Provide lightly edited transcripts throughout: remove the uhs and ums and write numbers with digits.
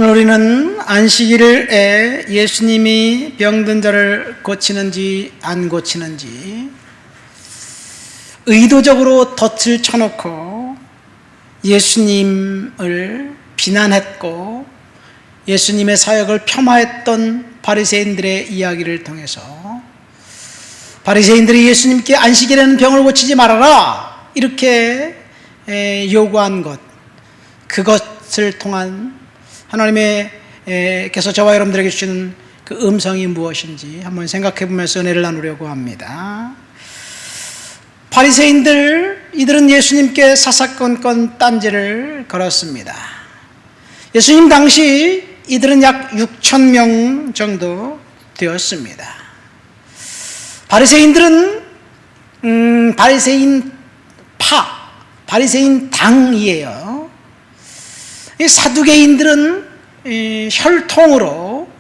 오늘 우리는 안식일에 예수님이 병든 자를 고치는지 안 고치는지 의도적으로 덫을 쳐놓고 예수님을 비난했고 예수님의 사역을 폄하했던 바리새인들의 이야기를 통해서 바리새인들이 예수님께 안식일에는 병을 고치지 말아라 이렇게 요구한 것, 그것을 통한 하나님께서 저와 여러분들에게 주시는 그 음성이 무엇인지 한번 생각해 보면서 은혜를 나누려고 합니다. 바리새인들, 이들은 예수님께 사사건건 딴지를 걸었습니다. 예수님 당시 이들은 약 6천 명 정도 되었습니다. 바리새인들은 바리새인 당이에요. 사두개인들은 혈통으로,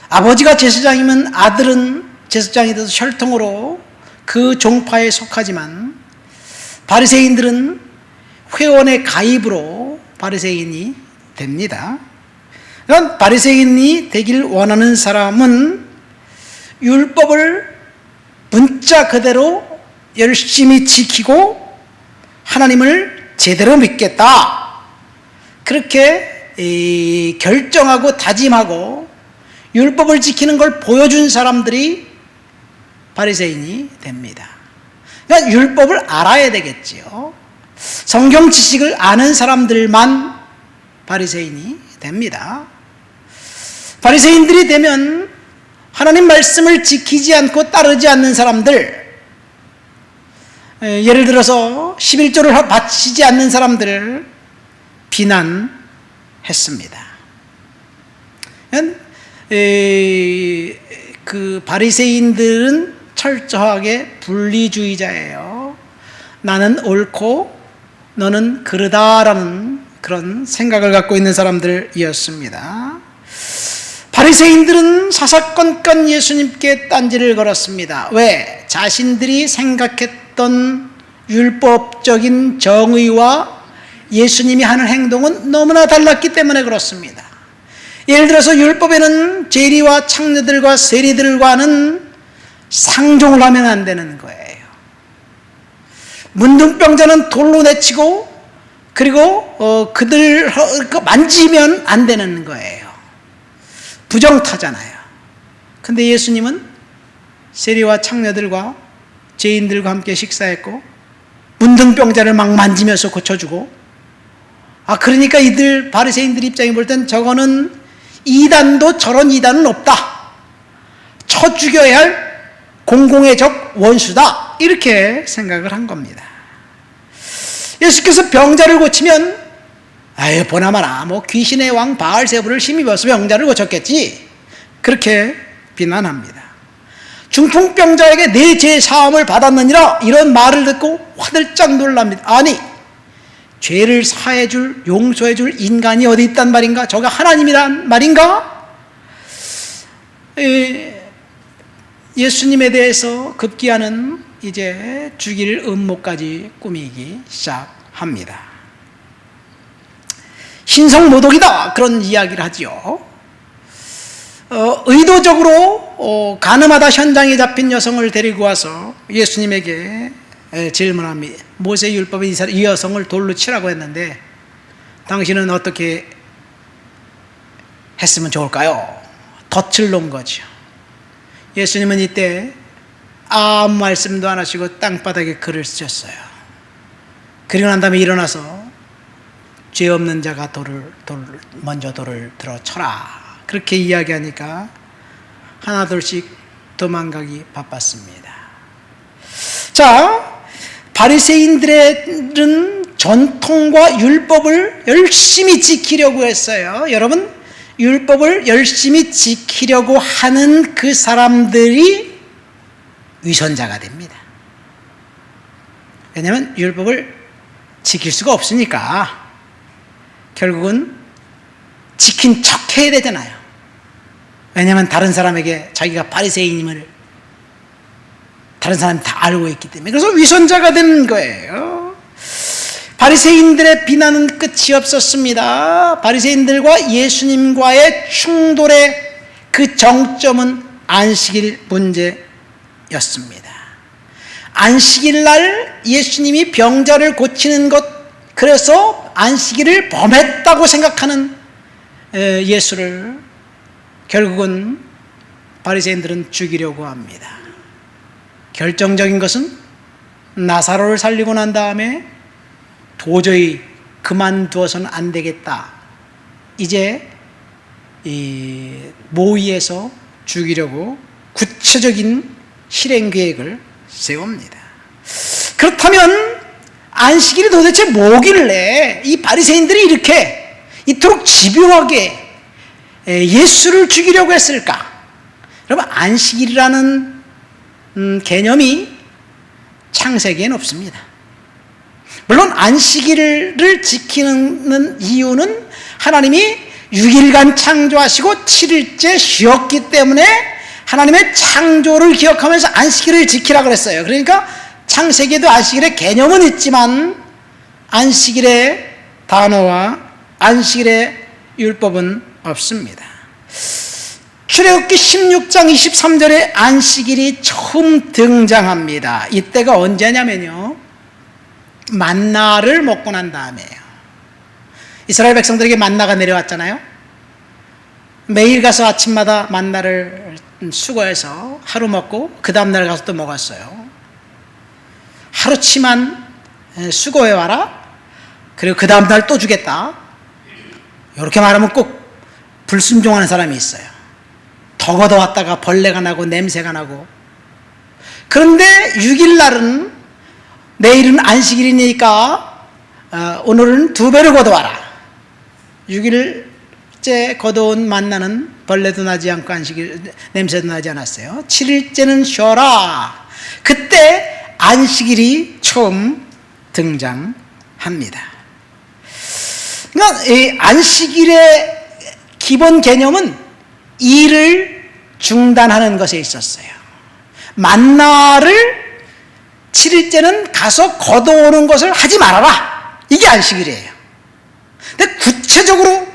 아버지가 제사장이면 아들은 제사장이 돼서 혈통으로 그 종파에 속하지만 바리새인들은 회원의 가입으로 바리새인이 됩니다. 그럼 바리새인이 되길 원하는 사람은 율법을 문자 그대로 열심히 지키고 하나님을 제대로 믿겠다, 그렇게 결정하고 다짐하고 율법을 지키는 걸 보여준 사람들이 바리새인이 됩니다. 그러니까 율법을 알아야 되겠지요. 성경 지식을 아는 사람들만 바리새인이 됩니다. 바리새인들이 되면 하나님 말씀을 지키지 않고 따르지 않는 사람들, 예를 들어서 11조를 바치지 않는 사람들을 비난했습니다. 그 바리새인들은 철저하게 분리주의자예요. 나는 옳고 너는 그르다라는 그런 생각을 갖고 있는 사람들이었습니다. 바리새인들은 사사건건 예수님께 딴지를 걸었습니다. 왜? 자신들이 생각했던 율법적인 정의와 예수님이 하는 행동은 너무나 달랐기 때문에 그렇습니다. 예를 들어서 율법에는 재리와 창녀들과 세리들과는 상종을 하면 안 되는 거예요. 문둥병자는 돌로 내치고 그리고 그들 만지면 안 되는 거예요. 부정타잖아요. 근데 예수님은 세리와 창녀들과 죄인들과 함께 식사했고 문둥병자를 막 만지면서 고쳐주고, 그러니까 이들 바리새인들 입장에 볼 땐 저거는 이단도 저런 이단은 없다, 쳐 죽여야 할 공공의 적 원수다, 이렇게 생각을 한 겁니다. 예수께서 병자를 고치면 보나마나 귀신의 왕 바알세부를 힘입어서 병자를 고쳤겠지, 그렇게 비난합니다. 중풍병자에게 내 죄 사함을 받았느니라 이런 말을 듣고 화들짝 놀랍니다. 아니, 죄를 사해줄, 용서해줄 인간이 어디 있단 말인가? 저가 하나님이란 말인가? 예수님에 대해서 급기야는 이제 죽일 음모까지 꾸미기 시작합니다. 신성모독이다, 그런 이야기를 하지요. 의도적으로 가늠하다 현장에 잡힌 여성을 데리고 와서 예수님에게 질문합니다. 모세율법에 이 여성을 돌로 치라고 했는데 당신은 어떻게 했으면 좋을까요? 덫을 놓은 거죠. 예수님은 이때 아무 말씀도 안 하시고 땅바닥에 글을 쓰셨어요. 그리고 난 다음에 일어나서 죄 없는 자가 먼저 돌을 들어 쳐라, 그렇게 이야기하니까 하나둘씩 도망가기 바빴습니다. 자, 바리새인들은 전통과 율법을 열심히 지키려고 했어요. 여러분, 율법을 열심히 지키려고 하는 그 사람들이 위선자가 됩니다. 왜냐하면 율법을 지킬 수가 없으니까 결국은 지킨 척 해야 되잖아요. 왜냐하면 다른 사람에게 자기가 바리새인임을 다른 사람이 다 알고 있기 때문에. 그래서 위선자가 되는 거예요. 바리새인들의 비난은 끝이 없었습니다. 바리새인들과 예수님과의 충돌의 그 정점은 안식일 문제였습니다. 안식일 날 예수님이 병자를 고치는 것, 그래서 안식일을 범했다고 생각하는 예수를 결국은 바리새인들은 죽이려고 합니다. 결정적인 것은 나사로를 살리고 난 다음에 도저히 그만두어서는 안 되겠다. 이제 이 모의에서 죽이려고 구체적인 실행 계획을 세웁니다. 그렇다면 안식일이 도대체 뭐길래 이 바리새인들이 이렇게 이토록 집요하게 예수를 죽이려고 했을까? 여러분, 안식일이라는 개념이 창세기에는 없습니다. 물론 안식일을 지키는 이유는 하나님이 6일간 창조하시고 7일째 쉬었기 때문에 하나님의 창조를 기억하면서 안식일을 지키라 그랬어요. 그러니까 창세기에도 안식일의 개념은 있지만 안식일의 단어와 안식일의 율법은 없습니다. 출애굽기 16장 23절에 안식일이 처음 등장합니다. 이때가 언제냐면요, 만나를 먹고 난 다음에요. 이스라엘 백성들에게 만나가 내려왔잖아요. 매일 가서 아침마다 만나를 수거해서 하루 먹고 그 다음날 가서 또 먹었어요. 하루치만 수거해와라, 그리고 그 다음날 또 주겠다, 이렇게 말하면 꼭 불순종하는 사람이 있어요. 더 걷어왔다가 벌레가 나고 냄새가 나고. 그런데 6일날은 내일은 안식일이니까 오늘은 2배를 걷어와라. 6일째 걷어온 만나는 벌레도 나지 않고 냄새도 나지 않았어요. 7일째는 쉬어라. 그때 안식일이 처음 등장합니다. 그러니까 이 안식일의 기본 개념은 일을 중단하는 것에 있었어요. 만나를 7일째는 가서 걷어오는 것을 하지 말아라. 이게 안식일이에요. 근데 구체적으로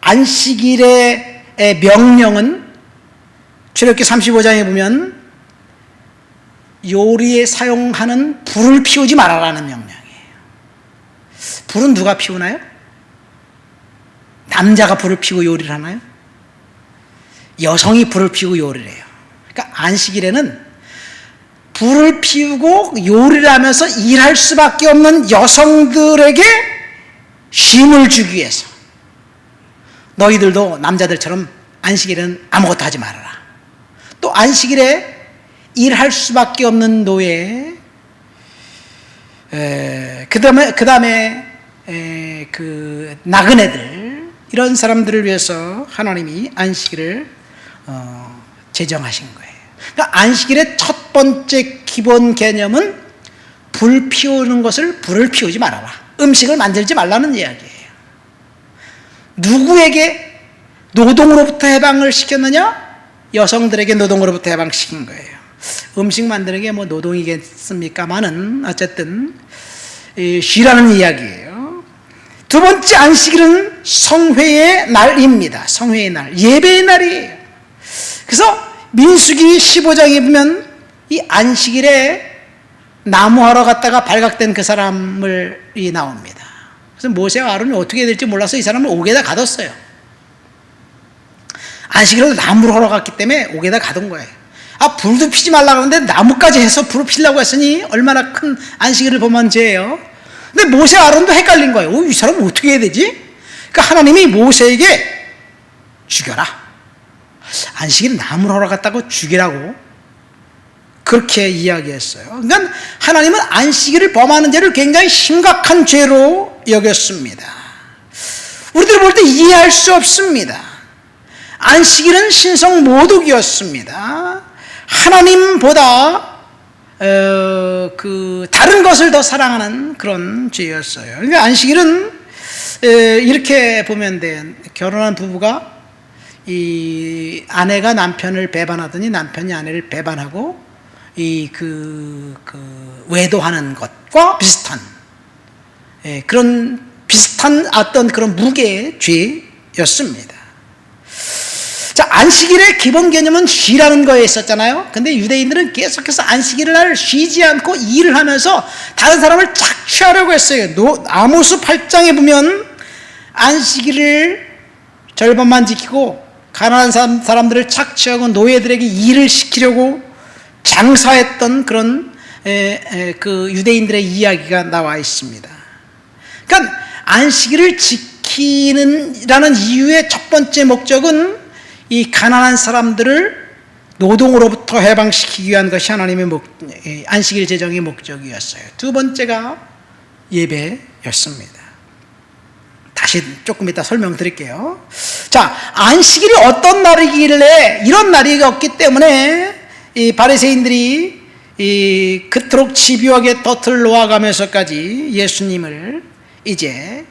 안식일의 명령은 출애굽기 35장에 보면 요리에 사용하는 불을 피우지 말아라는 명령이에요. 불은 누가 피우나요? 남자가 불을 피우고 요리를 하나요? 여성이 불을 피우고 요리를 해요. 그러니까 안식일에는 불을 피우고 요리를 하면서 일할 수밖에 없는 여성들에게 쉼을 주기 위해서 너희들도 남자들처럼 안식일에는 아무것도 하지 말아라. 또 안식일에 일할 수밖에 없는 노예, 그 다음에 그 나그네들, 이런 사람들을 위해서 하나님이 안식일을 제정하신 거예요. 그러니까 안식일의 첫 번째 기본 개념은 불 피우는 것을 불을 피우지 말아라. 음식을 만들지 말라는 이야기예요. 누구에게 노동으로부터 해방을 시켰느냐? 여성들에게 노동으로부터 해방시킨 거예요. 음식 만드는 게 뭐 노동이겠습니까마는 어쨌든 쉬라는 이야기예요. 두 번째 안식일은 성회의 날입니다. 성회의 날, 예배의 날이에요. 그래서 민수기 15장에 보면 이 안식일에 나무하러 갔다가 발각된 그 사람을 나옵니다. 그래서 모세와 아론이 어떻게 될지 몰라서 이 사람을 옥에다 가뒀어요. 안식일로 나무를 하러 갔기 때문에 옥에다 가둔 거예요. 불도 피지 말라고 하는데 나무까지 해서 불을 피려고 했으니 얼마나 큰 안식일을 범한 죄예요. 근데 모세와 아론도 헷갈린 거예요. 이 사람은 어떻게 해야 되지? 그러니까 하나님이 모세에게 죽여라. 안식일 나무를 하러 갔다고 죽이라고 그렇게 이야기했어요. 그러니까 하나님은 안식일을 범하는 죄를 굉장히 심각한 죄로 여겼습니다. 우리들이 볼 때 이해할 수 없습니다. 안식일은 신성 모독이었습니다. 하나님보다 다른 것을 더 사랑하는 그런 죄였어요. 그러니까 안식일은 이렇게 보면 돼. 결혼한 부부가 이 아내가 남편을 배반하더니 남편이 아내를 배반하고 외도하는 것과 비슷한 그런 비슷한 어떤 그런 무게의 죄였습니다. 자, 안식일의 기본 개념은 쉬라는 거에 있었잖아요. 근데 유대인들은 계속해서 안식일을 날 쉬지 않고 일을 하면서 다른 사람을 착취하려고 했어요. 아모스 8장에 보면 안식일을 절반만 지키고 가난한 사람들을 착취하고 노예들에게 일을 시키려고 장사했던 그런 그 유대인들의 이야기가 나와 있습니다. 그러니까 안식일을 지키는라는 이유의 첫 번째 목적은 이 가난한 사람들을 노동으로부터 해방시키기 위한 것이 하나님의 안식일 제정의 목적이었어요. 두 번째가 예배였습니다. 다시 조금 이따 설명드릴게요. 자, 안식일이 어떤 날이길래 이런 날이 없기 때문에 이 바리새인들이 그토록 집요하게 덫을 놓아가면서까지 예수님을 이제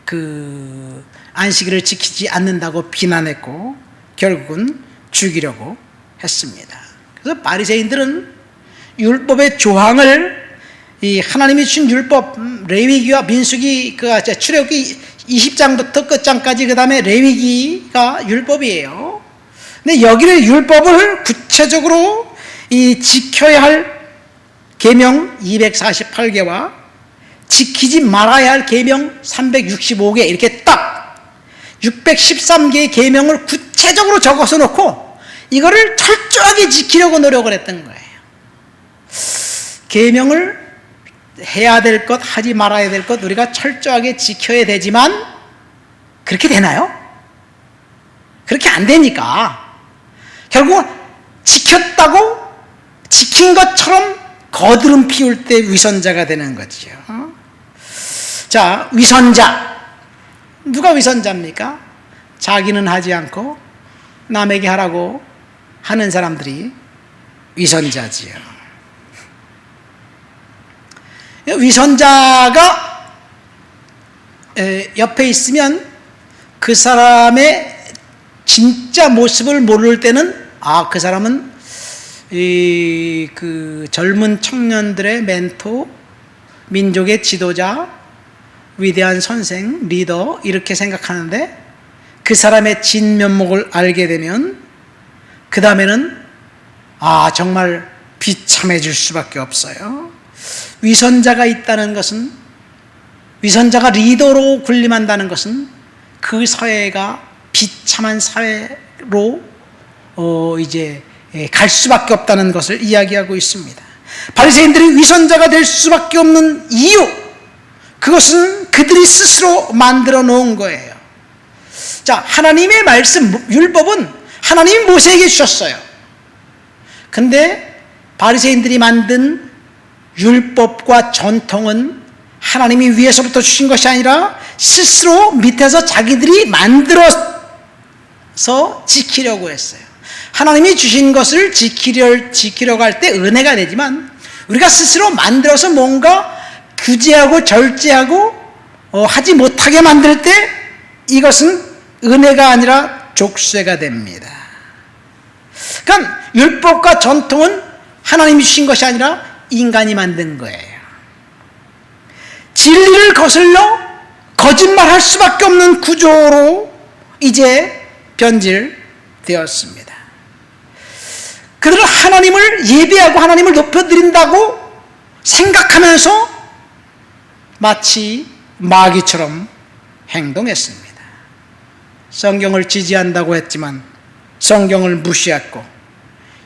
그 안식일을 지키지 않는다고 비난했고 결국은 죽이려고 했습니다. 그래서 바리새인들은 율법의 조항을 이 하나님이 주신 율법 레위기와 민수기 그 출애굽기 20장부터 끝장까지 그 다음에 레위기가 율법이에요. 근데 여기를 율법을 구체적으로 이 지켜야 할 계명 248개와 지키지 말아야 할 계명 365개 이렇게 딱 613개의 계명을 구체적으로 적어서 놓고 이거를 철저하게 지키려고 노력을 했던 거예요. 계명을 해야 될 것, 하지 말아야 될 것 우리가 철저하게 지켜야 되지만 그렇게 되나요? 그렇게 안 되니까 결국 지켰다고 지킨 것처럼 거드름 피울 때 위선자가 되는 거죠. 자, 위선자. 누가 위선자입니까? 자기는 하지 않고 남에게 하라고 하는 사람들이 위선자지요. 위선자가 옆에 있으면 그 사람의 진짜 모습을 모를 때는 그 사람은 그 젊은 청년들의 멘토, 민족의 지도자, 위대한 선생, 리더 이렇게 생각하는데 그 사람의 진면목을 알게 되면 그 다음에는 정말 비참해질 수밖에 없어요. 위선자가 있다는 것은, 위선자가 리더로 군림한다는 것은 그 사회가 비참한 사회로 이제 갈 수밖에 없다는 것을 이야기하고 있습니다. 바리새인들이 위선자가 될 수밖에 없는 이유, 그것은 그들이 스스로 만들어 놓은 거예요. 자, 하나님의 말씀, 율법은 하나님이 모세에게 주셨어요. 근데 바리새인들이 만든 율법과 전통은 하나님이 위에서부터 주신 것이 아니라 스스로 밑에서 자기들이 만들어서 지키려고 했어요. 하나님이 주신 것을 지키려고 할 때 은혜가 되지만 우리가 스스로 만들어서 뭔가 규제하고 절제하고 하지 못하게 만들 때 이것은 은혜가 아니라 족쇄가 됩니다. 그러니까 율법과 전통은 하나님이 주신 것이 아니라 인간이 만든 거예요. 진리를 거슬러 거짓말할 수밖에 없는 구조로 이제 변질되었습니다. 그들은 하나님을 예배하고 하나님을 높여드린다고 생각하면서 마치 마귀처럼 행동했습니다. 성경을 지지한다고 했지만 성경을 무시했고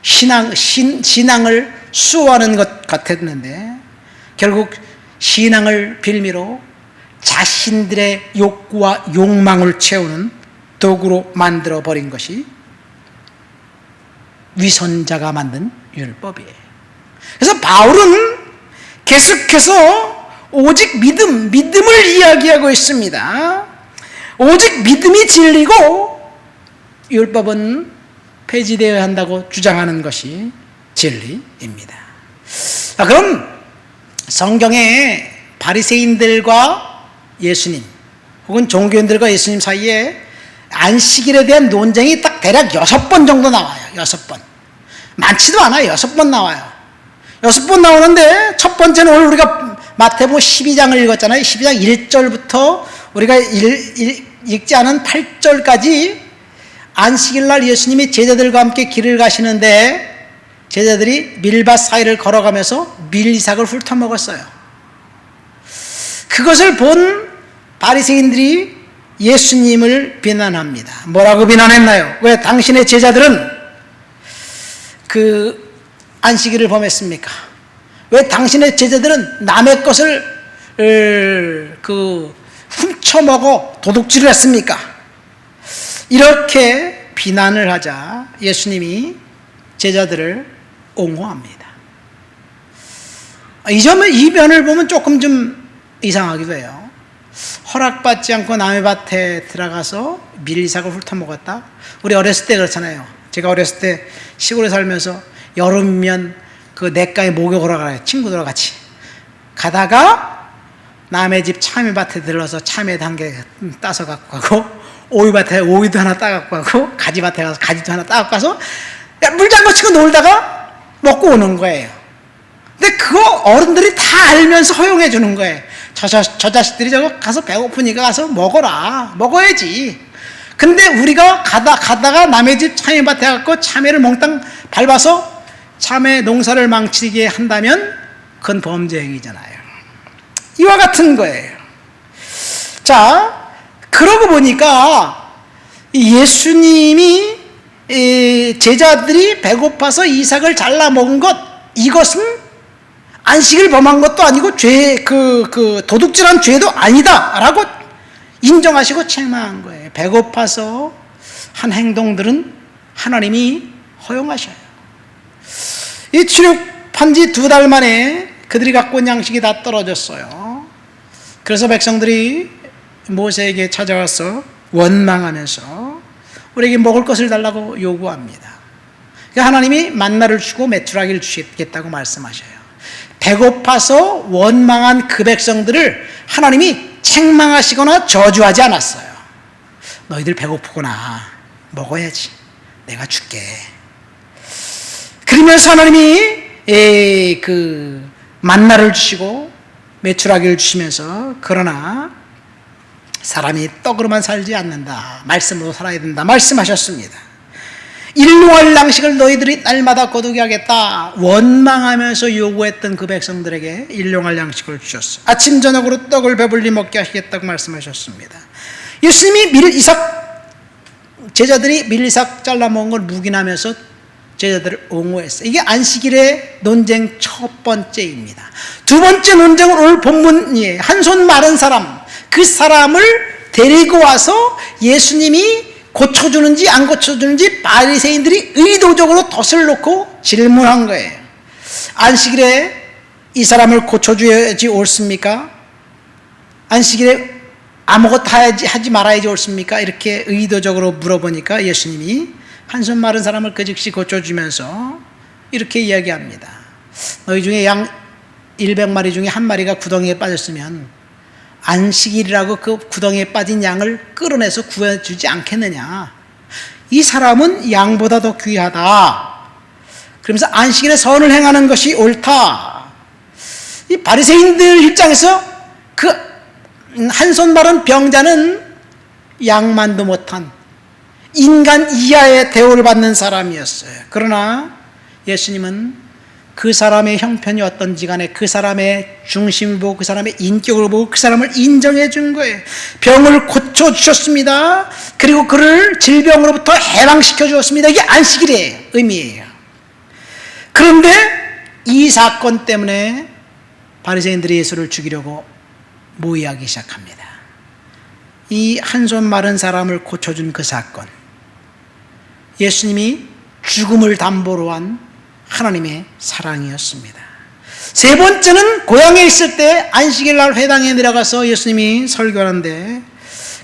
신앙을 수호하는 것 같았는데 결국 신앙을 빌미로 자신들의 욕구와 욕망을 채우는 도구로 만들어버린 것이 위선자가 만든 율법이에요. 그래서 바울은 계속해서 오직 믿음을 이야기하고 있습니다. 오직 믿음이 진리고 율법은 폐지되어야 한다고 주장하는 것이 진리입니다. 그럼 성경에 바리새인들과 예수님 혹은 종교인들과 예수님 사이에 안식일에 대한 논쟁이 딱 대략 6번 정도 나와요. 6번. 많지도 않아요. 6번 나와요. 6번 나오는데 첫 번째는 오늘 우리가 마태복음 12장을 읽었잖아요. 12장 1절부터 우리가 읽지 않은 8절까지 안식일날 예수님이 제자들과 함께 길을 가시는데 제자들이 밀밭 사이를 걸어가면서 밀이삭을 훑어먹었어요. 그것을 본 바리새인들이 예수님을 비난합니다. 뭐라고 비난했나요? 왜 당신의 제자들은 그 안식일을 범했습니까? 왜 당신의 제자들은 남의 것을 훔쳐먹어 도둑질을 했습니까? 이렇게 비난을 하자 예수님이 제자들을 옹호합니다. 이 면을 보면 조금 좀 이상하기도 해요. 허락받지 않고 남의 밭에 들어가서 밀리삭을 훑어먹었다? 우리 어렸을 때 그렇잖아요. 제가 어렸을 때 시골에 살면서 여름이면 그 냇가에 목욕을 하러 가요. 친구들과 같이 가다가 남의 집 참외밭에 들러서 참외 한 개 따서 갖고 가고 오이밭에 오이도 하나 따갖고 가고 가지밭에 가서 가지도 하나 따갖고 가서 물장구 치고 놀다가 먹고 오는 거예요. 근데 그거 어른들이 다 알면서 허용해 주는 거예요. 저 자식들이 저거 가서 배고프니까 가서 먹어라. 먹어야지. 근데 우리가 가다가 남의 집 참외밭에 가서 참외를 몽땅 밟아서 참외 농사를 망치게 한다면 그건 범죄 행위잖아요. 이와 같은 거예요. 자, 그러고 보니까 예수님이 제자들이 배고파서 이삭을 잘라 먹은 것, 이것은 안식을 범한 것도 아니고 도둑질한 죄도 아니다라고 인정하시고 책망한 거예요. 배고파서 한 행동들은 하나님이 허용하셔요. 이 출애굽한 지 2달 만에 그들이 갖고 온 양식이 다 떨어졌어요. 그래서 백성들이 모세에게 찾아와서 원망하면서 우리에게 먹을 것을 달라고 요구합니다. 그러니까 하나님이 만나를 주고 메추라기를 주시겠다고 말씀하셔요. 배고파서 원망한 그 백성들을 하나님이 책망하시거나 저주하지 않았어요. 너희들 배고프구나. 먹어야지. 내가 줄게. 그러면서 하나님이 만나를 주시고 메추라기를 주시면서 그러나 사람이 떡으로만 살지 않는다. 말씀으로 살아야 된다. 말씀하셨습니다. 일용할 양식을 너희들이 날마다 거두게 하겠다. 원망하면서 요구했던 그 백성들에게 일용할 양식을 주셨어요. 아침 저녁으로 떡을 배불리 먹게 하시겠다고 말씀하셨습니다. 예수님이 제자들이 밀리삭 잘라 먹은 걸 묵인하면서 제자들을 옹호했어요. 이게 안식일의 논쟁 첫 번째입니다. 두 번째 논쟁은 오늘 본문이에요. 한 손 마른 사람, 그 사람을 데리고 와서 예수님이 고쳐주는지 안 고쳐주는지 바리새인들이 의도적으로 덫을 놓고 질문한 거예요. 안식일에 이 사람을 고쳐줘야지 옳습니까? 안식일에 아무것도 하지 말아야지 옳습니까? 이렇게 의도적으로 물어보니까 예수님이 한손 마른 사람을 그 즉시 고쳐주면서 이렇게 이야기합니다. 너희 중에 양 100마리 중에 한 마리가 구덩이에 빠졌으면 안식일이라고 그 구덩이에 빠진 양을 끌어내서 구해주지 않겠느냐. 이 사람은 양보다 더 귀하다. 그러면서 안식일에 선을 행하는 것이 옳다. 이 바리새인들 입장에서 그 한 손 마른 병자는 양만도 못한 인간 이하의 대우를 받는 사람이었어요. 그러나 예수님은 그 사람의 형편이 어떤지 간에 그 사람의 중심을 보고 그 사람의 인격을 보고 그 사람을 인정해 준 거예요. 병을 고쳐주셨습니다. 그리고 그를 질병으로부터 해방시켜 주었습니다. 이게 안식일의 의미예요. 그런데 이 사건 때문에 바리새인들이 예수를 죽이려고 모의하기 시작합니다. 이 한 손 마른 사람을 고쳐준 그 사건, 예수님이 죽음을 담보로 한 하나님의 사랑이었습니다. 세 번째는 고향에 있을 때 안식일 날 회당에 내려가서 예수님이 설교하는데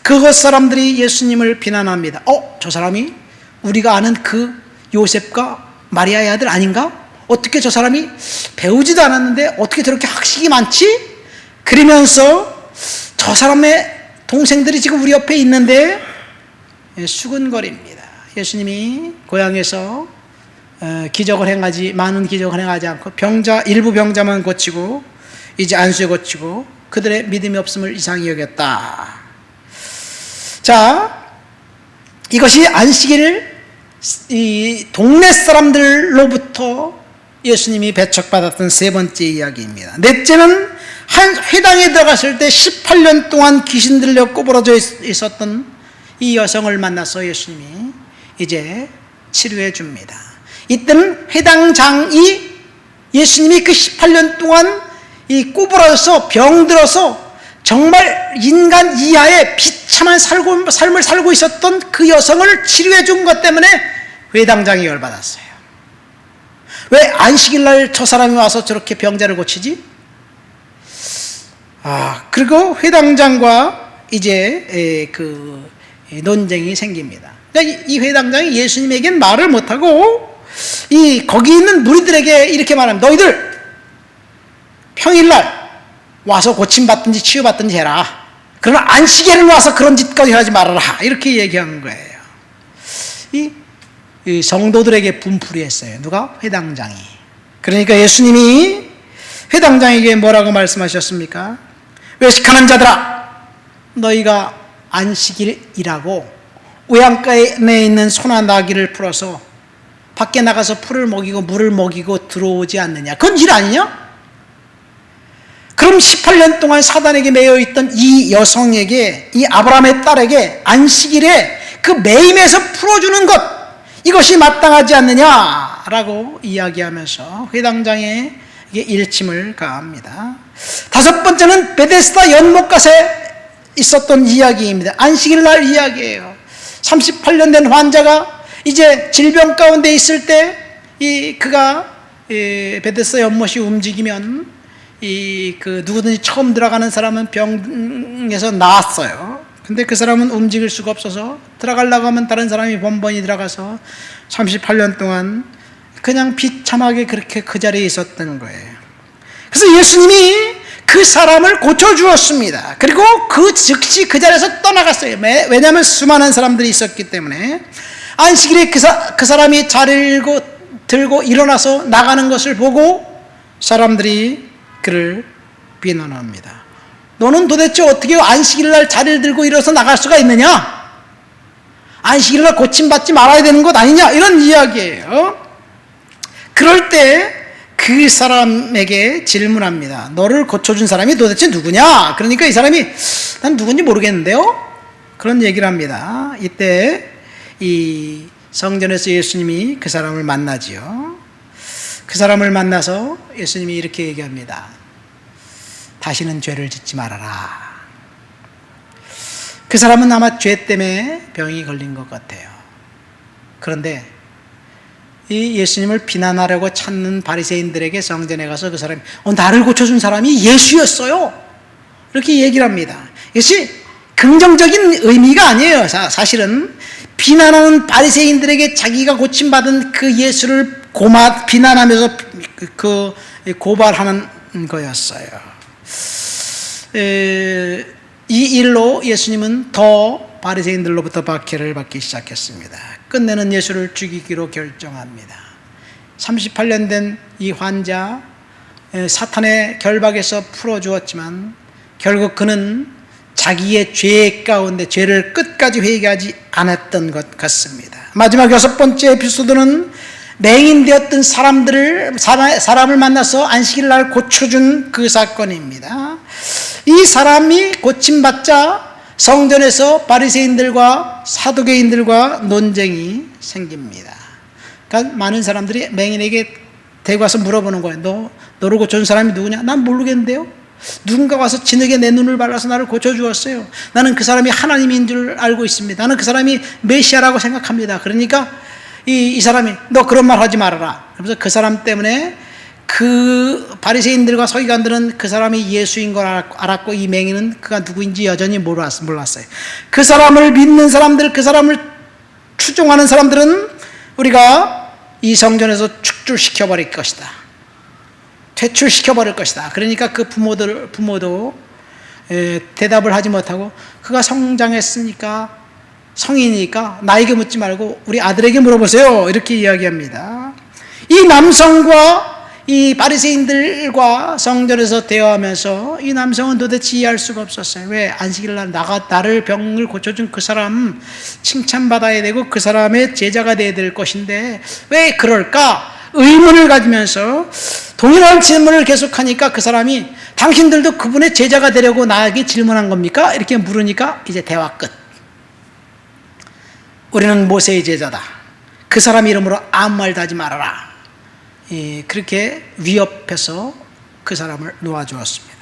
그곳 사람들이 예수님을 비난합니다. 저 사람이 우리가 아는 그 요셉과 마리아의 아들 아닌가? 어떻게 저 사람이 배우지도 않았는데 어떻게 저렇게 학식이 많지? 그러면서 저 사람의 동생들이 지금 우리 옆에 있는데 수근거립니다. 예수님이 고향에서 많은 기적을 행하지 않고 일부 병자만 고치고 이제 안수에 고치고 그들의 믿음이 없음을 이상히 여겼다. 자, 이것이 안식일 이 동네 사람들로부터 예수님이 배척받았던 세 번째 이야기입니다. 넷째는 한 회당에 들어갔을 때 18년 동안 귀신 들려 꼬부러져 있었던 이 여성을 만나서 예수님이 이제 치료해 줍니다. 이때는 회당장이 예수님이 그 18년 동안 이 꼬부러져서 병들어서 정말 인간 이하의 비참한 삶을 살고 있었던 그 여성을 치료해 준 것 때문에 회당장이 열받았어요. 왜 안식일날 저 사람이 와서 저렇게 병자를 고치지? 그리고 회당장과 이제 그 논쟁이 생깁니다. 이 회당장이 예수님에겐 말을 못하고 거기 있는 무리들에게 이렇게 말합니다. 너희들 평일날 와서 고침받든지 치유받든지 해라. 그러나 안식일을 와서 그런 짓까지 하지 말아라. 이렇게 얘기한 거예요. 이 성도들에게 분풀이했어요. 누가? 회당장이. 그러니까 예수님이 회당장에게 뭐라고 말씀하셨습니까? 외식하는 자들아, 너희가 안식일이라고 우양가에 있는 소나 나귀를 풀어서 밖에 나가서 풀을 먹이고 물을 먹이고 들어오지 않느냐? 그건 일 아니냐? 그럼 18년 동안 사단에게 매여있던 이 여성에게, 이 아브라함의 딸에게 안식일에 그 매임에서 풀어주는 것, 이것이 마땅하지 않느냐라고 이야기하면서 회당장에게 일침을 가합니다. 다섯 번째는 베데스다 연못갓에 있었던 이야기입니다. 안식일 날 이야기예요. 38년 된 환자가 이제 질병 가운데 있을 때 그가 베데스다 연못이 움직이면 누구든지 처음 들어가는 사람은 병에서 나았어요. 근데 그 사람은 움직일 수가 없어서 들어가려고 하면 다른 사람이 번번이 들어가서 38년 동안 그냥 비참하게 그렇게 그 자리에 있었던 거예요. 그래서 예수님이 그 사람을 고쳐주었습니다. 그리고 즉시 그 자리에서 떠나갔어요. 왜냐하면 수많은 사람들이 있었기 때문에. 안식일에 그 사람이 자리를 들고 일어나서 나가는 것을 보고 사람들이 그를 비난합니다. 너는 도대체 어떻게 안식일날 자리를 들고 일어서 나갈 수가 있느냐? 안식일날 고침받지 말아야 되는 것 아니냐? 이런 이야기예요. 그럴 때 그 사람에게 질문합니다. 너를 고쳐준 사람이 도대체 누구냐? 그러니까 이 사람이 난 누군지 모르겠는데요? 그런 얘기를 합니다. 이때 이 성전에서 예수님이 그 사람을 만나지요. 그 사람을 만나서 예수님이 이렇게 얘기합니다. 다시는 죄를 짓지 말아라. 그 사람은 아마 죄 때문에 병이 걸린 것 같아요. 그런데 이 예수님을 비난하려고 찾는 바리새인들에게 성전에 가서 그 사람이 나를 고쳐준 사람이 예수였어요. 이렇게 얘기를 합니다. 이것이 긍정적인 의미가 아니에요. 사실은 비난하는 바리새인들에게 자기가 고침받은 그 예수를 비난하면서 고발하는 거였어요. 이 일로 예수님은 더 바리새인들로부터 박해를 받기 시작했습니다. 끝내는 예수를 죽이기로 결정합니다. 38년 된 이 환자, 사탄의 결박에서 풀어주었지만 결국 그는 자기의 죄 가운데 죄를 끝까지 회개하지 않았던 것 같습니다. 마지막 여섯 번째 에피소드는 맹인되었던 사람을 만나서 안식일날 고쳐준 그 사건입니다. 이 사람이 고침받자 성전에서 바리새인들과 사두개인들과 논쟁이 생깁니다. 그러니까 많은 사람들이 맹인에게 데리고 와서 물어보는 거예요. 너를 고쳐준 사람이 누구냐? 난 모르겠는데요. 누군가 와서 진흙에 내 눈을 발라서 나를 고쳐주었어요. 나는 그 사람이 하나님인 줄 알고 있습니다. 나는 그 사람이 메시아라고 생각합니다. 그러니까 이 사람이 너 그런 말 하지 말아라. 그래서 그 사람 때문에 그 바리새인들과 서기관들은 그 사람이 예수인 걸 알았고 이 맹인은 그가 누구인지 여전히 몰랐어요. 그 사람을 믿는 사람들, 그 사람을 추종하는 사람들은 우리가 이 성전에서 축출시켜버릴 것이다. 퇴출시켜버릴 것이다. 그러니까 그 부모도 대답을 하지 못하고 그가 성장했으니까 성인이니까 나에게 묻지 말고 우리 아들에게 물어보세요. 이렇게 이야기합니다. 이 남성과 이 바리새인들과 성전에서 대화하면서 이 남성은 도대체 이해할 수가 없었어요. 왜 안식일날 나를 병을 고쳐준 그 사람 칭찬받아야 되고 그 사람의 제자가 돼야 될 것인데 왜 그럴까? 의문을 가지면서 동일한 질문을 계속하니까 그 사람이 당신들도 그분의 제자가 되려고 나에게 질문한 겁니까? 이렇게 물으니까 이제 대화 끝. 우리는 모세의 제자다. 그 사람 이름으로 아무 말도 하지 말아라. 그렇게 위협해서 그 사람을 놓아주었습니다.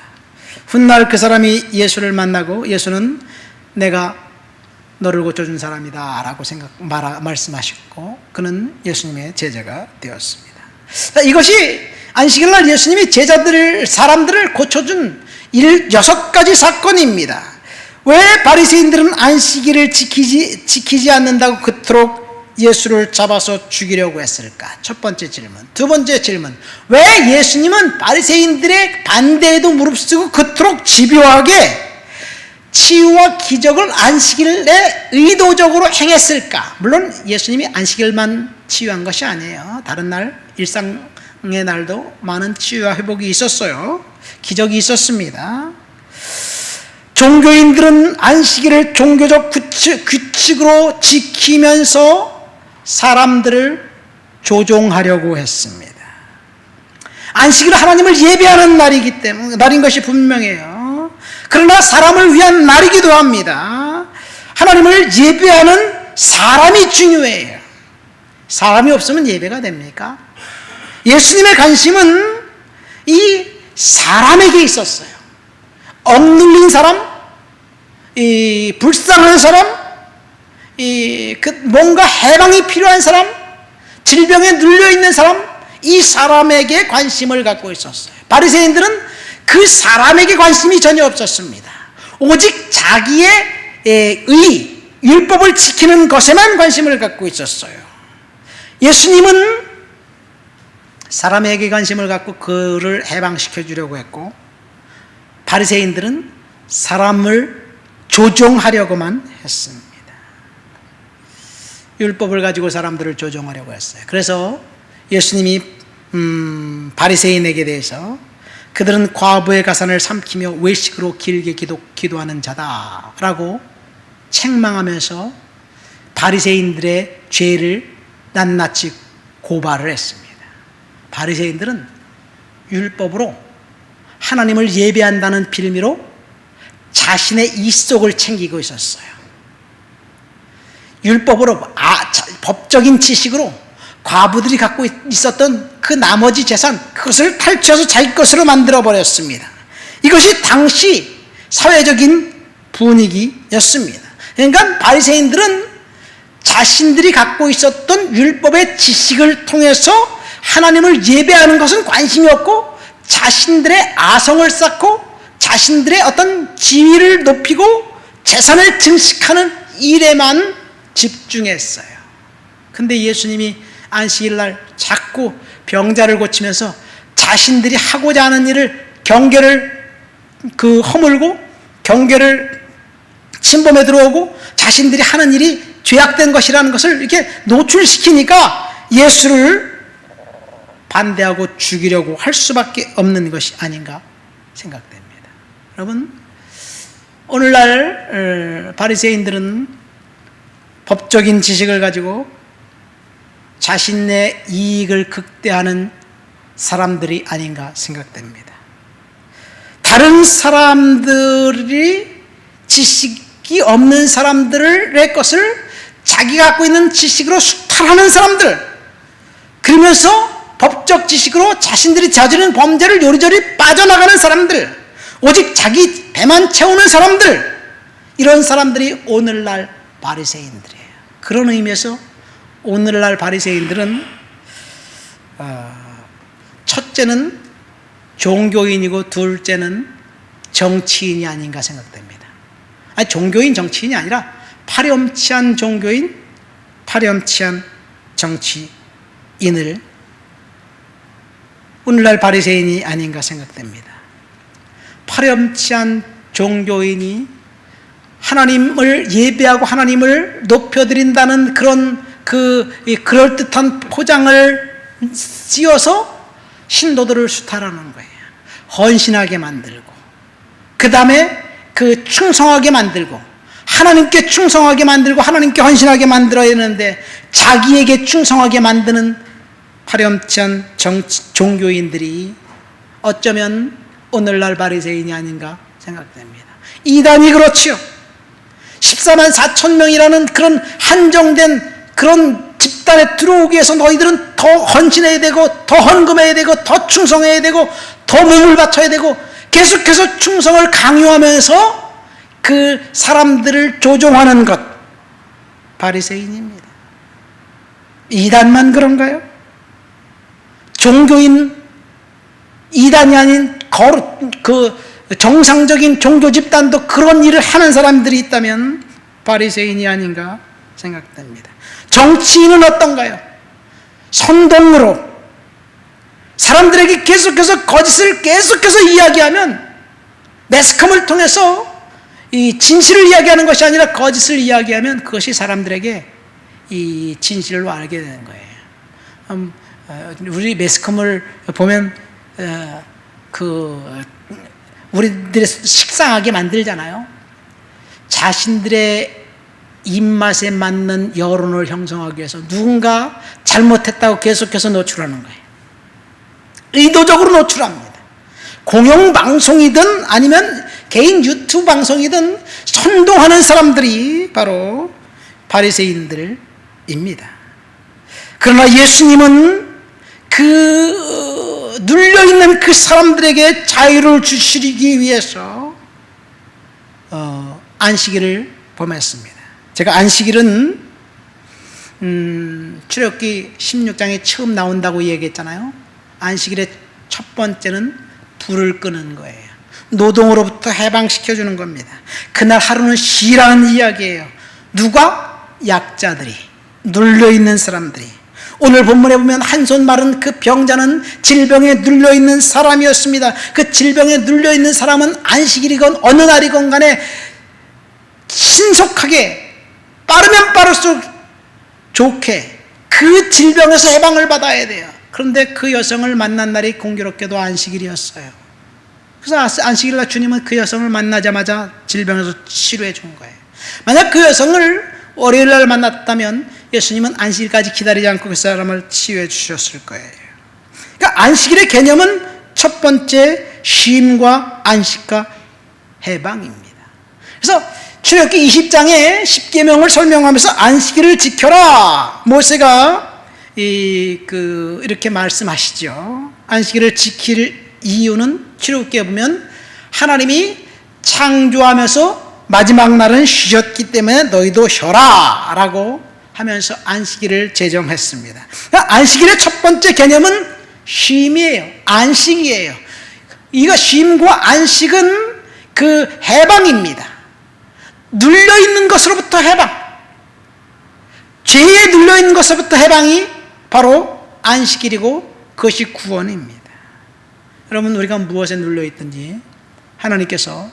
훗날 그 사람이 예수를 만나고 예수는 내가 너를 고쳐준 사람이다 라고 말씀하셨고 그는 예수님의 제자가 되었습니다. 이것이 안식일날 예수님이 사람들을 고쳐준 6가지 사건입니다. 왜 바리새인들은 안식일을 지키지 않는다고 그토록 예수를 잡아서 죽이려고 했을까? 첫 번째 질문. 두 번째 질문. 왜 예수님은 바리새인들의 반대에도 무릅쓰고 그토록 집요하게 치유와 기적을 안식일에 의도적으로 행했을까? 물론 예수님이 안식일만 치유한 것이 아니에요. 다른 날 일상의 날도 많은 치유와 회복이 있었어요. 기적이 있었습니다. 종교인들은 안식일을 종교적 규칙으로 지키면서 사람들을 조종하려고 했습니다. 안식일은 하나님을 예배하는 날인 것이 분명해요. 그러나 사람을 위한 날이기도 합니다. 하나님을 예배하는 사람이 중요해요. 사람이 없으면 예배가 됩니까? 예수님의 관심은 이 사람에게 있었어요. 억눌린 사람, 이 불쌍한 사람, 뭔가 해방이 필요한 사람, 질병에 눌려있는 사람, 이 사람에게 관심을 갖고 있었어요. 바리새인들은 그 사람에게 관심이 전혀 없었습니다. 오직 자기의 율법을 지키는 것에만 관심을 갖고 있었어요. 예수님은 사람에게 관심을 갖고 그를 해방시켜 주려고 했고 바리새인들은 사람을 조종하려고만 했습니다. 율법을 가지고 사람들을 조종하려고 했어요. 그래서 예수님이 바리새인에게 대해서 그들은 과부의 가산을 삼키며 외식으로 길게 기도하는 자다라고 책망하면서 바리새인들의 죄를 낱낱이 고발을 했습니다. 바리새인들은 율법으로 하나님을 예배한다는 빌미로 자신의 이속을 챙기고 있었어요. 율법으로 법적인 지식으로 과부들이 갖고 있었던 그 나머지 재산 그것을 탈취해서 자기 것으로 만들어 버렸습니다. 이것이 당시 사회적인 분위기였습니다. 그러니까 바리새인들은 자신들이 갖고 있었던 율법의 지식을 통해서 하나님을 예배하는 것은 관심이 없고 자신들의 아성을 쌓고 자신들의 어떤 지위를 높이고 재산을 증식하는 일에만 집중했어요. 근데 예수님이 안식일날 자꾸 병자를 고치면서 자신들이 하고자 하는 일을 경계를 허물고 경계를 침범해 들어오고 자신들이 하는 일이 죄악된 것이라는 것을 이렇게 노출시키니까 예수를 반대하고 죽이려고 할 수밖에 없는 것이 아닌가 생각됩니다. 여러분, 오늘날 바리새인들은 법적인 지식을 가지고 자신의 이익을 극대화하는 사람들이 아닌가 생각됩니다. 다른 사람들이 지식이 없는 사람들의 것을 자기가 갖고 있는 지식으로 수탈하는 사람들, 그러면서 법적 지식으로 자신들이 저지른 범죄를 요리조리 빠져나가는 사람들, 오직 자기 배만 채우는 사람들, 이런 사람들이 오늘날 바리새인들이에요. 그런 의미에서 오늘날 바리새인들은 첫째는 종교인이고 둘째는 정치인이 아닌가 생각됩니다. 아니, 종교인 정치인이 아니라 파렴치한 종교인, 파렴치한 정치인을 오늘날 바리새인이 아닌가 생각됩니다. 파렴치한 종교인이 하나님을 예배하고 하나님을 높여드린다는 그런 그럴듯한 포장을 씌워서 신도들을 수탈하는 거예요. 헌신하게 만들고, 그 다음에 그 충성하게 만들고, 하나님께 충성하게 만들고 하나님께 헌신하게 만들어야 되는데 자기에게 충성하게 만드는 파렴치한 종교인들이 어쩌면 오늘날 바리새인이 아닌가 생각됩니다. 이단이 그렇지요. 14만 4천 명이라는 그런 한정된 그런 집단에 들어오기 위해서 너희들은 더 헌신해야 되고 더 헌금해야 되고 더 충성해야 되고 더 몸을 바쳐야 되고 계속해서 충성을 강요하면서 그 사람들을 조종하는 것, 바리새인입니다. 이단만 그런가요? 종교인 이단이 아닌 그 정상적인 종교 집단도 그런 일을 하는 사람들이 있다면 바리새인이 아닌가 생각됩니다. 정치인은 어떤가요? 선동으로 사람들에게 계속해서 거짓을 계속해서 이야기하면 매스컴을 통해서 이 진실을 이야기하는 것이 아니라 거짓을 이야기하면 그것이 사람들에게 이 진실로 알게 되는 거예요. 우리 매스컴을 보면 우리들이 식상하게 만들잖아요. 자신들의 입맛에 맞는 여론을 형성하기 위해서 누군가 잘못했다고 계속해서 노출하는 거예요. 의도적으로 노출합니다. 공영방송이든 아니면 개인 유튜브 방송이든 선동하는 사람들이 바로 바리새인들입니다. 그러나 예수님은 그 눌려있는 그 사람들에게 자유를 주시기 위해서 안식일을 범했습니다. 제가 안식일은 출애굽기 16장에 처음 나온다고 얘기했잖아요. 안식일의 첫 번째는 불을 끄는 거예요. 노동으로부터 해방시켜주는 겁니다. 그날 하루는 쉬라는 이야기예요. 누가? 약자들이, 눌려있는 사람들이. 오늘 본문에 보면 한 손 마른 그 병자는 질병에 눌려있는 사람이었습니다. 그 질병에 눌려있는 사람은 안식일이건 어느 날이건 간에 신속하게 빠르면 빠를수록 좋게 그 질병에서 해방을 받아야 돼요. 그런데 그 여성을 만난 날이 공교롭게도 안식일이었어요. 그래서 안식일날 주님은 그 여성을 만나자마자 질병에서 치료해 준 거예요. 만약 그 여성을 월요일날 만났다면 예수님은 안식일까지 기다리지 않고 그 사람을 치유해 주셨을 거예요. 그러니까 안식일의 개념은 첫 번째 쉼과 안식과 해방입니다. 그래서 출애굽기 20장에 10계명을 설명하면서 안식일을 지켜라. 모세가 이렇게 말씀하시죠. 안식일을 지킬 이유는 출애굽기에 보면 하나님이 창조하면서 마지막 날은 쉬셨기 때문에 너희도 쉬어라 라고 하면서 안식일을 제정했습니다. 그러니까 안식일의 첫 번째 개념은 쉼이에요. 안식이에요. 이거 쉼과 안식은 그 해방입니다. 눌려있는 것으로부터 해방, 죄에 눌려있는 것으로부터 해방이 바로 안식일이고 그것이 구원입니다. 여러분, 우리가 무엇에 눌려있든지 하나님께서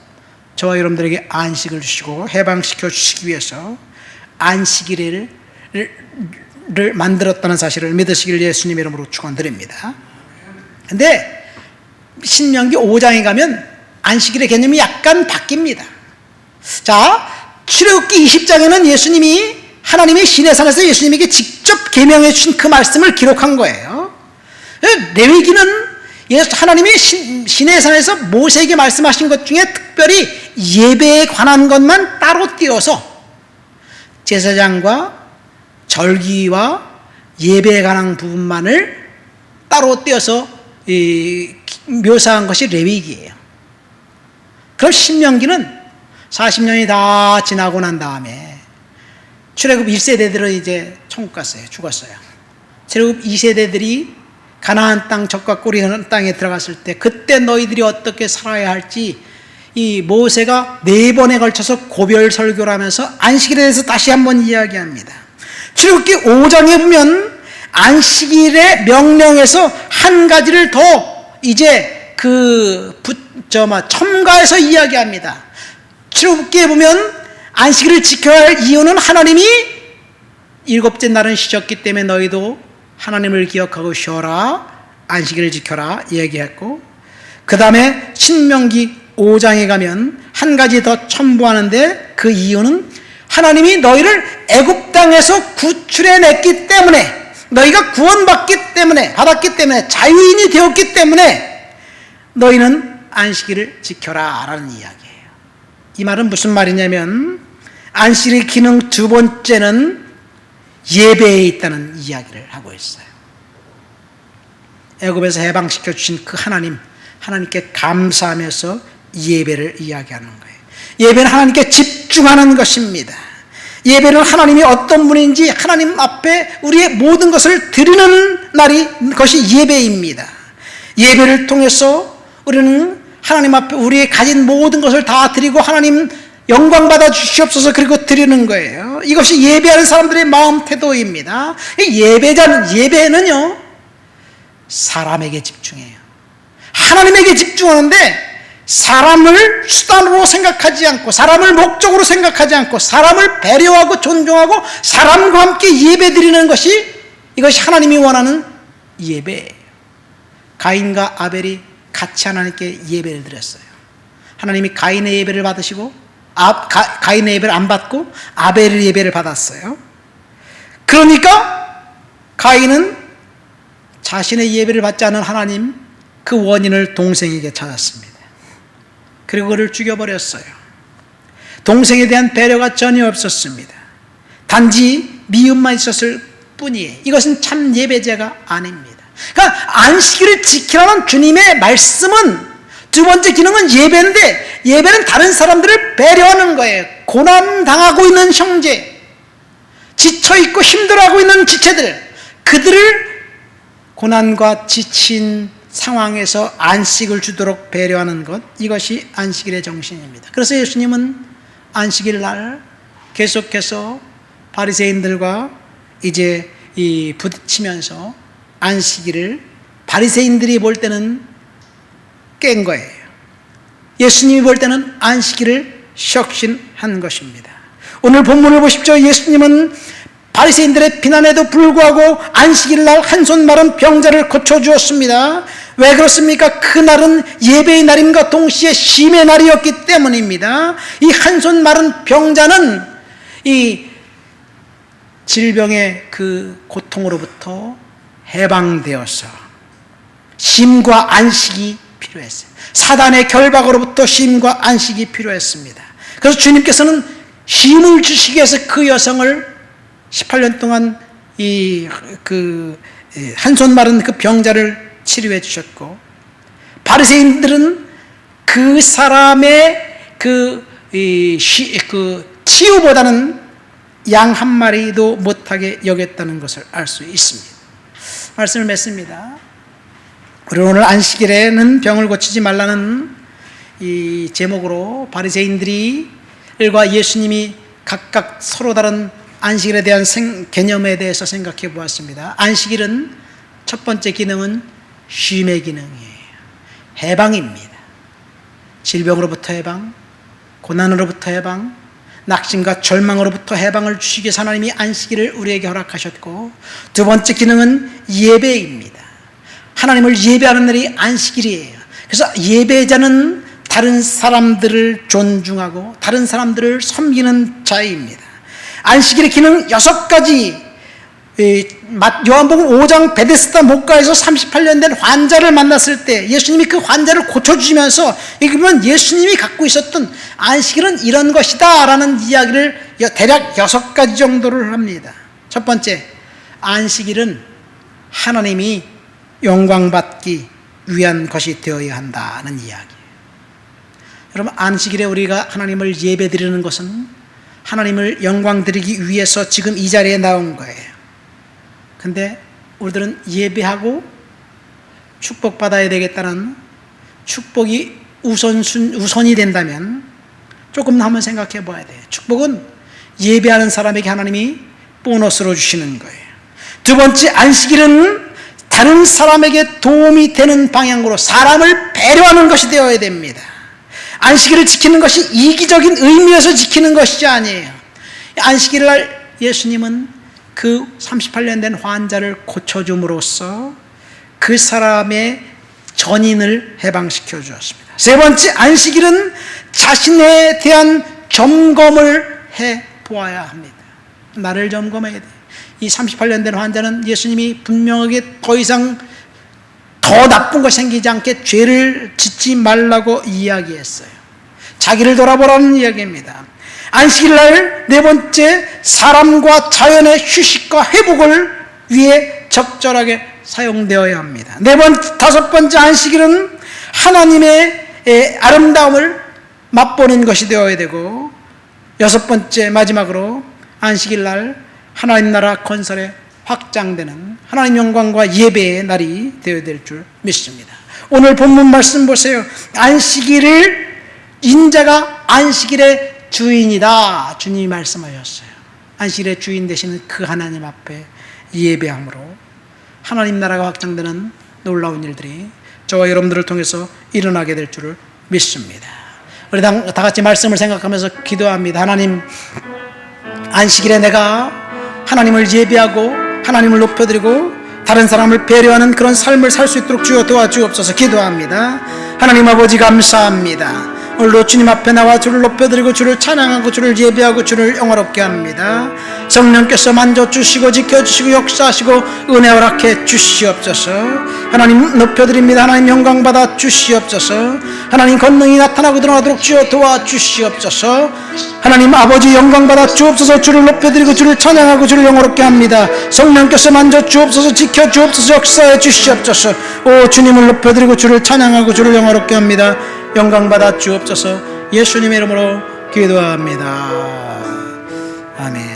저와 여러분들에게 안식을 주시고 해방시켜 주시기 위해서 안식일을 만들었다는 사실을 믿으시길 예수님의 이름으로 축원드립니다. 근데 신명기 5장에 가면 안식일의 개념이 약간 바뀝니다. 자, 출애굽기 20장에는 예수님이 하나님의 시내산에서 예수님에게 직접 계명해 주신 그 말씀을 기록한 거예요. 레위기는 하나님이 시내산에서 모세에게 말씀하신 것 중에 특별히 예배에 관한 것만 따로 띄어서 제사장과 절기와 예배에 관한 부분만을 따로 띄어서 묘사한 것이 레위기예요. 그럼 신명기는 40년이 다 지나고 난 다음에 출애굽 1세대들은 이제 천국 갔어요. 죽었어요. 출애굽 2세대들이 가나안 땅 적과 꿀이 흐르는 땅에 들어갔을 때 그때 너희들이 어떻게 살아야 할지 이 모세가 4번에 걸쳐서 고별 설교를 하면서 안식일에 대해서 다시 한번 이야기합니다. 출애굽기 5장에 보면 안식일의 명령에서 한 가지를 더 이제 첨가해서 이야기합니다. 출애굽기에 보면 안식일을 지켜야 할 이유는 하나님이 7째 날은 쉬셨기 때문에 너희도 하나님을 기억하고 쉬어라 안식일을 지켜라 얘기했고, 그 다음에 신명기 5장에 가면 한 가지 더 첨부하는데, 그 이유는 하나님이 너희를 애굽 땅에서 구출해냈기 때문에, 너희가 구원받기 때문에, 받았기 때문에, 자유인이 되었기 때문에 너희는 안식일을 지켜라 라는 이야기예요. 이 말은 무슨 말이냐면, 안식일의 기능 두 번째는 예배에 있다는 이야기를 하고 있어요. 애굽에서 해방시켜 주신 그 하나님께 감사하면서 예배를 이야기하는 거예요. 예배는 하나님께 집중하는 것입니다. 예배는 하나님이 어떤 분인지 하나님 앞에 우리의 모든 것을 드리는 날이, 그것이 예배입니다. 예배를 통해서 우리는 하나님 앞에 우리의 가진 모든 것을 다 드리고, 하나님 영광 받아 주시옵소서, 그리고 드리는 거예요. 이것이 예배하는 사람들의 마음 태도입니다. 예배는요, 사람에게 집중해요. 하나님에게 집중하는데, 사람을 수단으로 생각하지 않고, 사람을 목적으로 생각하지 않고, 사람을 배려하고 존중하고 사람과 함께 예배드리는 것이, 이것이 하나님이 원하는 예배예요. 가인과 아벨이 같이 하나님께 예배를 드렸어요. 하나님이 가인의 예배를 받으시고, 가인의 예배를 안 받고 아벨의 예배를 받았어요. 그러니까 가인은 자신의 예배를 받지 않은 하나님, 그 원인을 동생에게 찾았습니다. 그리고 그를 죽여버렸어요. 동생에 대한 배려가 전혀 없었습니다. 단지 미움만 있었을 뿐이에요. 이것은 참 예배자가 아닙니다. 그러니까 안식일을 지키라는 주님의 말씀은, 두 번째 기능은 예배인데, 예배는 다른 사람들을 배려하는 거예요. 고난당하고 있는 형제, 지쳐있고 힘들어하고 있는 지체들, 그들을 고난과 지친 상황에서 안식을 주도록 배려하는 것, 이것이 안식일의 정신입니다. 그래서 예수님은 안식일 날 계속해서 바리새인들과 이제 부딪히면서 안식일을 바리새인들이 볼 때는 깬 거예요. 예수님이 볼 때는 안식일을 혁신한 것입니다. 오늘 본문을 보십시오. 예수님은 바리새인들의 비난에도 불구하고 안식일 날 한 손 마른 병자를 고쳐주었습니다. 왜 그렇습니까? 그날은 예배의 날임과 동시에 쉼의 날이었기 때문입니다. 이 한 손 마른 병자는 이 질병의 그 고통으로부터 해방되어서 쉼과 안식이 필요했어요. 사단의 결박으로부터 쉼과 안식이 필요했습니다. 그래서 주님께서는 쉼을 주시기 위해서 그 여성을 18년 동안 한 손 마른 그 병자를 치료해 주셨고, 바리새인들은 그 사람의 치유보다는 양 한 마리도 못하게 여겼다는 것을 알 수 있습니다. 말씀을 맺습니다. 우리 오늘 안식일에는 병을 고치지 말라는 이 제목으로 바리새인들과 예수님이 각각 서로 다른 안식일에 대한 개념에 대해서 생각해 보았습니다. 안식일은 첫 번째 기능은 쉼의 기능이에요. 해방입니다. 질병으로부터 해방, 고난으로부터 해방, 낙심과 절망으로부터 해방을 주시기 위해서 하나님이 안식일을 우리에게 허락하셨고, 두 번째 기능은 예배입니다. 하나님을 예배하는 날이 안식일이에요. 그래서 예배자는 다른 사람들을 존중하고 다른 사람들을 섬기는 자입니다. 안식일의 기능 6가지, 요한복음 5장 베데스다 목가에서 38년 된 환자를 만났을 때 예수님이 그 환자를 고쳐주시면서, 그러면 예수님이 갖고 있었던 안식일은 이런 것이다 라는 이야기를 대략 6가지 정도를 합니다. 첫 번째, 안식일은 하나님이 영광받기 위한 것이 되어야 한다는 이야기예요. 여러분, 안식일에 우리가 하나님을 예배드리는 것은 하나님을 영광드리기 위해서 지금 이 자리에 나온 거예요. 근데 우리들은 예배하고 축복받아야 되겠다는, 축복이 우선이 된다면 조금 한번 생각해 봐야 돼요. 축복은 예배하는 사람에게 하나님이 보너스로 주시는 거예요. 두 번째, 안식일은 다른 사람에게 도움이 되는 방향으로 사람을 배려하는 것이 되어야 됩니다. 안식일을 지키는 것이 이기적인 의미에서 지키는 것이 아니에요. 안식일 날 예수님은 그 38년 된 환자를 고쳐줌으로써 그 사람의 전인을 해방시켜 주었습니다. 세 번째, 안식일은 자신에 대한 점검을 해 보아야 합니다. 나를 점검해야 돼. 이 38년 된 환자는 예수님이 분명하게 더 이상 더 나쁜 거 생기지 않게 죄를 짓지 말라고 이야기했어요. 자기를 돌아보라는 이야기입니다. 안식일 날 네 번째, 사람과 자연의 휴식과 회복을 위해 적절하게 사용되어야 합니다. 다섯 번째, 안식일은 하나님의 아름다움을 맛보는 것이 되어야 되고, 여섯 번째, 마지막으로 안식일 날 하나님 나라 건설에 확장되는 하나님 영광과 예배의 날이 되어야 될 줄 믿습니다. 오늘 본문 말씀 보세요. 안식일을 인자가 안식일의 주인이다, 주님이 말씀하셨어요. 안식일의 주인 되시는 그 하나님 앞에 예배함으로 하나님 나라가 확장되는 놀라운 일들이 저와 여러분들을 통해서 일어나게 될 줄을 믿습니다. 우리 다 같이 말씀을 생각하면서 기도합니다. 하나님, 안식일에 내가 하나님을 예배하고 하나님을 높여드리고 다른 사람을 배려하는 그런 삶을 살 수 있도록 주여 도와주옵소서. 기도합니다. 하나님 아버지, 감사합니다. 오늘도 주님 앞에 나와 주를 높여드리고 주를 찬양하고 주를 예배하고 주를 영화롭게 합니다. 성령께서 만져주시고 지켜주시고 역사하시고 은혜 허락해 주시옵소서. 하나님 높여드립니다. 하나님 영광 받아 주시옵소서. 하나님 권능이 나타나고 드러나도록 주여 도와주시옵소서. 하나님 아버지 영광 받아 주옵소서. 주를 높여드리고 주를 찬양하고 주를 영화롭게 합니다. 성령께서 만져주옵소서. 지켜주옵소서. 역사해 주시옵소서. 오 주님을 높여드리고 주를 찬양하고 주를 영화롭게 합니다. 영광 받아 주옵소서. 예수님의 이름으로 기도합니다. 아멘.